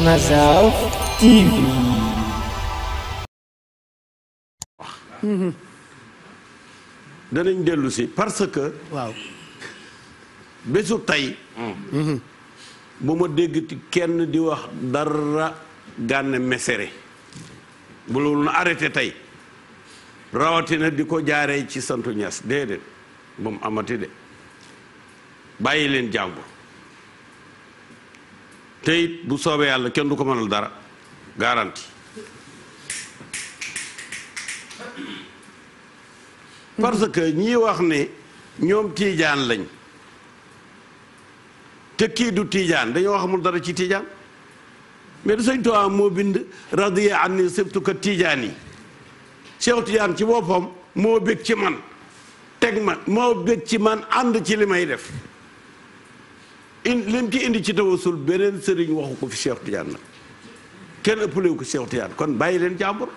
Mazal TV. danañ dellu si parce que. waaw. bésu tey. bu ma déggati kenn di wax dara Gana Messere bu loolu na arrêté tey rawatina di ko jaaree ci santu Ñas déedéet ba mu amati de bàyyi leen jàmbur te it bu soobee yàlla kenn du ko mënal dara garanti parce que ñii wax ne ñoom tiijaan lañ te kii du tiijaan dañoo xamul dara ci tiijaan mais du Sëñ Tuubaa moo bind radiya anni sibtuka tiijaan yi Cheikh Tiijaan ci boppam moo bég ci man teg ma moo bég ci man ànd ci li may def lim ci indi ci tawasul beneen sëriñ waxu ko fi Cheikh Tiijaan nag kenn ëppalewu ko Cheikh Tiijaan kon bàyyi leen jàmbur